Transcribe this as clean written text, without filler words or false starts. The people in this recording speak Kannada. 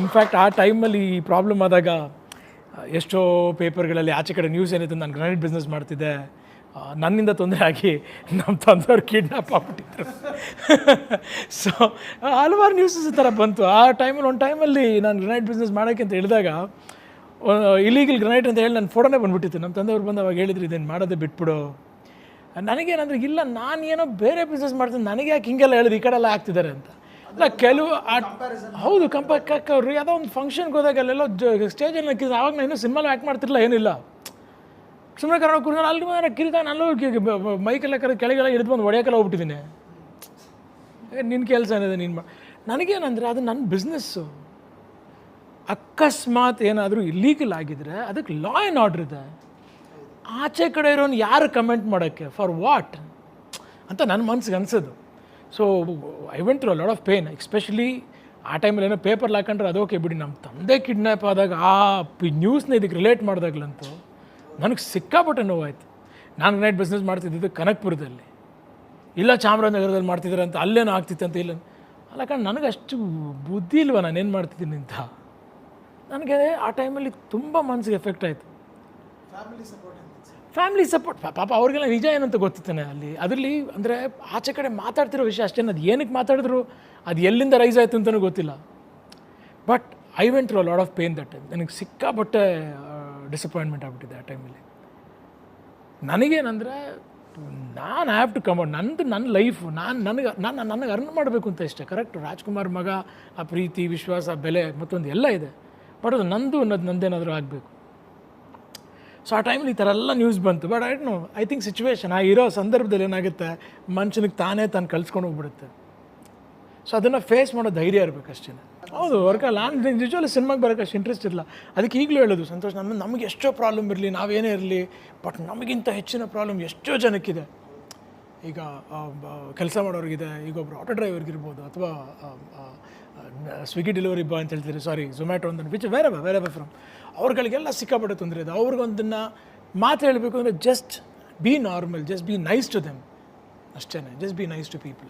ಇನ್ಫ್ಯಾಕ್ಟ್ ಆ ಟೈಮಲ್ಲಿ ಈ ಪ್ರಾಬ್ಲಮ್ ಆದಾಗ ಎಷ್ಟೋ ಪೇಪರ್ಗಳಲ್ಲಿ ಆಚೆ ಕಡೆ ನ್ಯೂಸ್ ಏನಿತ್ತು ನಾನು ಗ್ರಾನೈಟ್ ಬಿಸ್ನೆಸ್ ಮಾಡ್ತಿದ್ದೆ, ನನ್ನಿಂದ ತೊಂದರೆ ಆಗಿ ನಮ್ಮ ತಂದೆಯವ್ರು ಕಿಡ್ನಾಪ್ ಆಗ್ಬಿಟ್ಟಿದ್ರು. ಸೊ ಹಲವಾರು ನ್ಯೂಸಸ್ ಈ ಥರ ಬಂತು. ಆ ಟೈಮಲ್ಲಿ ಒಂದು ಟೈಮಲ್ಲಿ ನಾನು ಗ್ರಾನೈಟ್ ಬಿಸ್ನೆಸ್ ಮಾಡೋಕ್ಕೆ ಅಂತ ಹೇಳಿದಾಗ ಇಲೀಗಲ್ ಗ್ರಾನೈಟ್ ಅಂತ ಹೇಳಿ ನನ್ನ ಫೋಟೋನೇ ಬಂದುಬಿಟ್ಟಿತ್ತು. ನಮ್ಮ ತಂದೆಯವ್ರು ಬಂದು ಅವಾಗ ಹೇಳಿದ್ರು ಇದನ್ನು ಮಾಡೋದೇ ಬಿಟ್ಬಿಡು. ನನಗೇನಂದ್ರೆ ಇಲ್ಲ ನಾನು ಏನೋ ಬೇರೆ ಬಿಸ್ನೆಸ್ ಮಾಡ್ತೀನಿ, ನನಗೆ ಯಾಕೆ ಹಿಂಗೆಲ್ಲ ಹೇಳಿದ್ರು ಈ ಕಡೆ ಎಲ್ಲ ಆಗ್ತಿದ್ದಾರೆ ಅಂತ. ಇಲ್ಲ ಕೆಲವು ಹೌದು ಅವ್ರು ಯಾವುದೋ ಒಂದು ಫಂಕ್ಷನ್ಗೆ ಹೋದಾಗ ಅಲ್ಲೆಲ್ಲೋ ಸ್ಟೇಜಲ್ಲಿ ನಕ್ಕಿದ್ರು. ಆವಾಗ ನಾನು ಇನ್ನೂ ಸಿನಿಮಾಲು ಆ್ಯಕ್ಟ್ ಮಾಡ್ತಿರಲಿಲ್ಲ, ಏನಿಲ್ಲ, ಸುಮ್ಮನೆ ಕರ್ಕೊಂಡು ಕೂರ್ಕೊಂಡು ಅಲ್ಲಿ ಮನೆ ಕಿರಿತಾನೆ ಅಲ್ಲೂ ಮೈಕೆಲ್ಲ ಕೆಳಗೆಲ್ಲ ಹಿಡಿದು ಬಂದು ಹೊಡೆಯೋಕ್ಕೆಲ್ಲ ಹೋಗ್ಬಿಟ್ಟಿದ್ದೀನಿ. ನಿನ್ನ ಕೆಲಸ ಏನಿದೆ ನೀನು ನನಗೇನಂದರೆ ಅದು ನನ್ನ ಬಿಸ್ನೆಸ್ಸು. ಅಕಸ್ಮಾತ್ ಏನಾದರೂ ಇಲ್ಲೀಗಲ್ ಆಗಿದ್ರೆ ಅದಕ್ಕೆ ಲಾ ಆ್ಯಂಡ್ ಆರ್ಡ್ರ್ ಇದೆ. ಆಚೆ ಕಡೆ ಇರೋನು ಯಾರು ಕಮೆಂಟ್ ಮಾಡೋಕ್ಕೆ, ಫಾರ್ ವಾಟ್ ಅಂತ ನನ್ನ ಮನ್ಸಿಗೆ ಅನಿಸೋದು. So I went through a lot of pain, especially ಆ ಟೈಮಲ್ಲಿ ಏನೋ ಪೇಪರ್ಲ್ಲಿ ಹಾಕೊಂಡ್ರೆ ಅದೋಕೆ ಬಿಡಿ. ನಮ್ಮ ತಂದೆ ಕಿಡ್ನ್ಯಾಪ್ ಆದಾಗ ಆ ನ್ಯೂಸ್ನ ಇದಕ್ಕೆ ರಿಲೇಟ್ ಮಾಡಿದಾಗ್ಲಂತೂ ನನಗೆ ಸಿಕ್ಕಾಪಟ್ಟೆ ನೋವಾಯಿತು. ನಾನು ಗ್ರಾನೈಟ್ ಬಿಸ್ನೆಸ್ ಮಾಡ್ತಿದ್ದಿದ್ದು ಕನಕಪುರದಲ್ಲಿ, ಇಲ್ಲ ಚಾಮರಾಜನಗರದಲ್ಲಿ ಮಾಡ್ತಿದ್ದಾರೆ ಅಂತ ಅಲ್ಲೇನೋ ಆಗ್ತಿತ್ತು ಅಂತ ಇಲ್ಲ. ಅಲ್ಲ ಕಣ, ನನಗೆ ಅಷ್ಟು ಬುದ್ಧಿ ಇಲ್ವ ನಾನೇನು ಮಾಡ್ತಿದ್ದೀನಿ ಅಂತ. ನನಗೆ ಆ ಟೈಮಲ್ಲಿ ತುಂಬ ಮನಸ್ಸಿಗೆ ಎಫೆಕ್ಟ್ ಆಯಿತು. ಫ್ಯಾಮಿಲಿ ಸಪೋರ್ಟ್ ಪಾಪ ಅವ್ರಿಗೆಲ್ಲ ನಿಜ ಏನಂತ ಗೊತ್ತಿತ್ತಾನೆ ಅಲ್ಲಿ ಅದರಲ್ಲಿ. ಅಂದರೆ ಆಚೆ ಕಡೆ ಮಾತಾಡ್ತಿರೋ ವಿಷಯ ಅಷ್ಟೇ, ಅದು ಏನಕ್ಕೆ ಮಾತಾಡಿದ್ರು, ಅದು ಎಲ್ಲಿಂದ ರೈಸ್ ಆಯಿತು ಅಂತಲೂ ಗೊತ್ತಿಲ್ಲ. But I went through a lot of pain that time. ನನಗೆ ಸಿಕ್ಕಾಪಟ್ಟೆ ಡಿಸಪಾಯಿಂಟ್ಮೆಂಟ್ ಆಗಿಬಿಟ್ಟಿದೆ ಆ ಟೈಮಲ್ಲಿ. ನನಗೇನಂದರೆ ನಾನು ಹ್ಯಾವ್ ಟು ಕಮ್ ಔಟ್, ನನ್ನ ಲೈಫು ನನಗೆ ಅರ್ನ್ ಮಾಡಬೇಕು ಅಂತ ಇಷ್ಟೇ. ಕರೆಕ್ಟ್, ರಾಜ್ಕುಮಾರ್ ಮಗ, ಆ ಪ್ರೀತಿ, ವಿಶ್ವಾಸ, ಬೆಲೆ ಮತ್ತೊಂದು ಎಲ್ಲ ಇದೆ. ಬಟ್ ಅದು ನಂದು ಅನ್ನೋದು ನಂದೇನಾದರೂ ಆಗಬೇಕು. ಸೊ ಆ ಟೈಮಲ್ಲಿ ಈ ಥರ ಎಲ್ಲ ನ್ಯೂಸ್ ಬಂತು. ಬಟ್ ಐ ಥಿಂಕ್ ಸಿಚುವೇಶನ್ ಆ ಇರೋ ಸಂದರ್ಭದಲ್ಲಿ ಏನಾಗುತ್ತೆ, ಮನುಷ್ಯನಿಗೆ ತಾನೇ ತಾನು ಕಲ್ಸ್ಕೊಂಡು ಹೋಗ್ಬಿಡುತ್ತೆ. ಸೊ ಅದನ್ನು ಫೇಸ್ ಮಾಡೋ ಧೈರ್ಯ ಇರಬೇಕು ಅಷ್ಟೇ. ಹೌದು, ವರ್ಕಲ್ಲ. ನಾನು ನಿಜವಲ್ಲೂ ಸಿನಿಮಾಗೆ ಬರೋಕ್ಕೆ ಅಷ್ಟು ಇಂಟ್ರೆಸ್ಟ್ ಇರಲ್ಲ. ಅದಕ್ಕೆ ಈಗಲೂ ಹೇಳೋದು ಸಂತೋಷ್, ನಮಗೆ ಎಷ್ಟೋ ಪ್ರಾಬ್ಲಮ್ ಇರಲಿ, ನಾವೇನೇ ಇರಲಿ, ಬಟ್ ನಮಗಿಂತ ಹೆಚ್ಚಿನ ಪ್ರಾಬ್ಲಮ್ ಎಷ್ಟೋ ಜನಕ್ಕಿದೆ. ಈಗ ಕೆಲಸ ಮಾಡೋರಿಗಿದೆ, ಈಗ ಒಬ್ಬರು ಆಟೋ ಡ್ರೈವರ್ಗಿರ್ಬೋದು, ಅಥವಾ ಸ್ವಿಗ್ಗಿ ಡೆಲಿವರಿ ಬಾಯ್ ಅಂತ ಹೇಳ್ತೀರಿ, ಸಾರಿ ಝೊಮ್ಯಾಟೊ ಅಂತ, ವಿಚ್ ವೇರ್ ಎವರ್ ಫ್ರಮ್, ಅವ್ರುಗಳಿಗೆಲ್ಲ ಸಿಕ್ಕಾಪಟ್ಟೆ ತೊಂದರೆ ಇದೆ. ಅವ್ರಿಗೊಂದನ್ನು ಮಾತು ಹೇಳಬೇಕು ಅಂದರೆ just be normal, just be nice to them ಅಷ್ಟೇ. Just be nice to people.